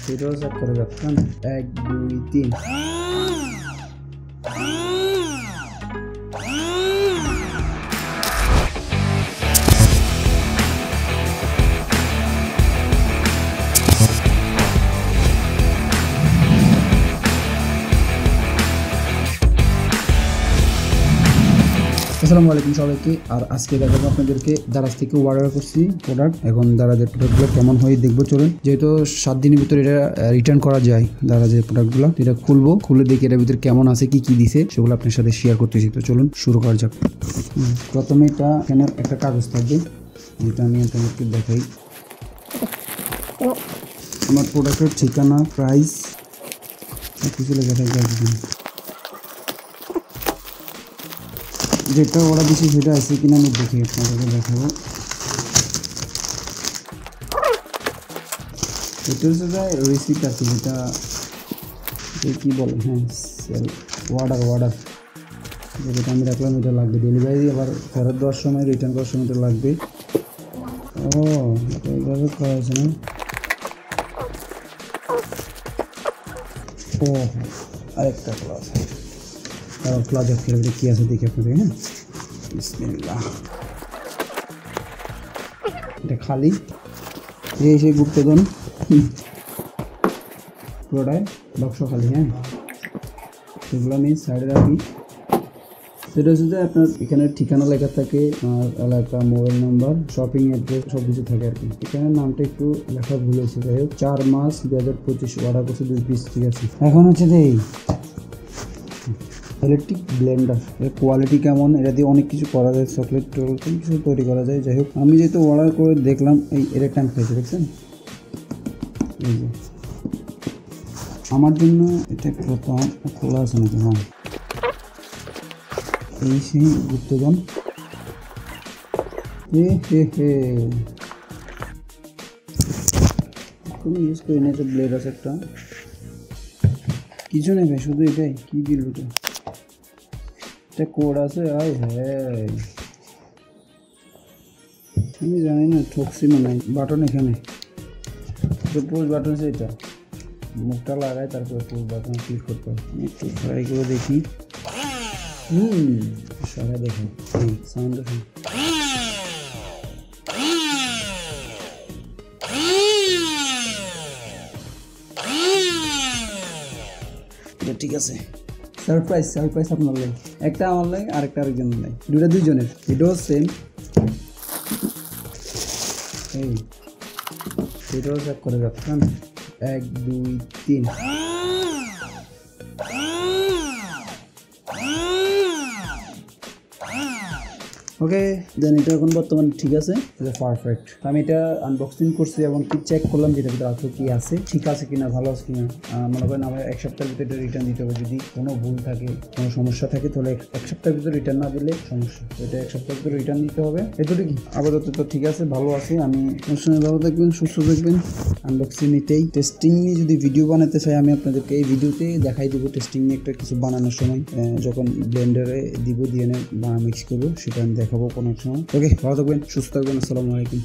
সেটাও চেক করে যাচ্ছেন 1 2 3। আসসালামু আলাইকুম সবাইকে। আর আজকে দেখাবো আপনাদেরকে দারাজ থেকে অর্ডার করছি প্রোডাক্ট। এখন দারাজের প্রোডাক্টগুলো কেমন হয় দেখবো, চলুন। যেহেতু 7 দিনের ভিতরে এটা রিটার্ন করা যায়, দারাজের প্রোডাক্টগুলো এটা খুলে দেখি এটার ভিতরে কেমন আছে, কি কি দিছে সেগুলো আপনার সাথে শেয়ার করতেছি। তো চলুন শুরু করা যাক। প্রথমে এটা এখানে একটা কাগজ থাকবে, যেটা আমি আপনাদেরকে দেখাই। আমার প্রোডাক্টের ঠিকানা, প্রাইস কিছু লেখা থাকবে। যেটা অর্ডার দিচ্ছি সেটা আছে কিনা আমি দেখি আপনাদেরকে দেখাবো। এটা হচ্ছে রিসিপ্ট আছে, যেটা কী বলে, হ্যাঁ অর্ডার যেটা আমি রাখলাম এটা লাগবে। ডেলিভারি আবার ফেরত দেওয়ার সময়, রিটার্ন করার সময় তো লাগবে। ও এটা এইভাবে করা হয়েছে না? ও আরেকটা ক্লাস, তারপর ক্লাজের ফেরত কী আছে দেখি আপনাদের। হ্যাঁ, বিসমিল্লাহ। এটা খালি, এই সেই গুপ্তধন পুরোটাই বাক্স খালি। হ্যাঁ, সেগুলো আমি সাইডে রাখি। সেটা হচ্ছে যে আপনার এখানে ঠিকানা লেখা থাকে, আর এলাকা, মোবাইল নাম্বার, শপিং অ্যাড্রেস সব কিছু থাকে আর কি। এখানে নামটা একটু লেখা ভুল হয়েছে। যাই হোক, 4 মার্চ 2025 অর্ডার করছে 2 পিস, ঠিক আছে। এখন হচ্ছে যে ইলেকট্রিক ব্লেন্ডার, এর কোয়ালিটি কেমন, এটা দিয়ে অনেক কিছু করা যায়, চকলেট কিছু তৈরি করা যায়। যাই হোক, আমি যেহেতু অর্ডার করে দেখলাম, এই এর টাইম খেয়েছে, দেখছেন? এই যে আমার জন্য এটা প্রথম খোলা আছে নাকি? হ্যাঁ, এই সেই গুপ্তধন। কোনো ইউজ করি না, যে ব্লেড আছে একটা, কিছু নেই ভাই, শুধু এটাই। কি দিল এটা? এটা কোড আছে। আয় হ্যাঁ, আমি জানি না, ঠকছি মনে হয়। বাটন এখানে, পুশ বাটন আছে, এটা মুখটা লাগায় তারপরে পুশ বাটন ক্লিক করতে হবে। একটু ট্রাই করে দেখি। সারা দেখুন, সাউন্ড দেখুন। ঠিক আছে, সারপ্রাইজ আপনার লাগে, একটা আমার লাগে, আরেকটা আরেকজনের লাগে, দুজনের। এটাও সেম, এই এটাও চেক করে রাখতাম 1 2 3। ওকে দেন, এটা এখন বর্তমানে ঠিক আছে, এটা পারফেক্ট। আমি এটা আনবক্সিং করছি এবং কি চেক করলাম যেটা ভিতরে আসলে কি আছে, ঠিক আছে কিনা, ভালো আছে কিনা। মনে করেন আমার 1 সপ্তাহের ভিতরে এটা রিটার্ন দিতে হবে। যদি কোনো ভুল থাকে, কোনো সমস্যা থাকে, তাহলে 1 সপ্তাহের ভিতরে রিটার্ন না দিলে সমস্যা। এটা 1 সপ্তাহের ভিতরে রিটার্ন দিতে হবে। এতটুকু কি, আপাতত তো ঠিক আছে, ভালো আছে। আমি আপনার সঙ্গে ভালো থাকবেন, সুস্থ থাকবেন। আনবক্সিং নিতেই টেস্টিং নিয়ে যদি ভিডিও বানাতে চাই, আমি আপনাদেরকে এই ভিডিওতে দেখাই দেবো টেস্টিং নিয়ে একটা কিছু বানানোর সময়, যখন ব্লেন্ডারে দিব, দিয়ে মিক্স করবো, সেটা আমি দেখাবো কোনো এক সময়। ওকে, ভালো থাকবেন, সুস্থ থাকবেন। আসসালামু আলাইকুম।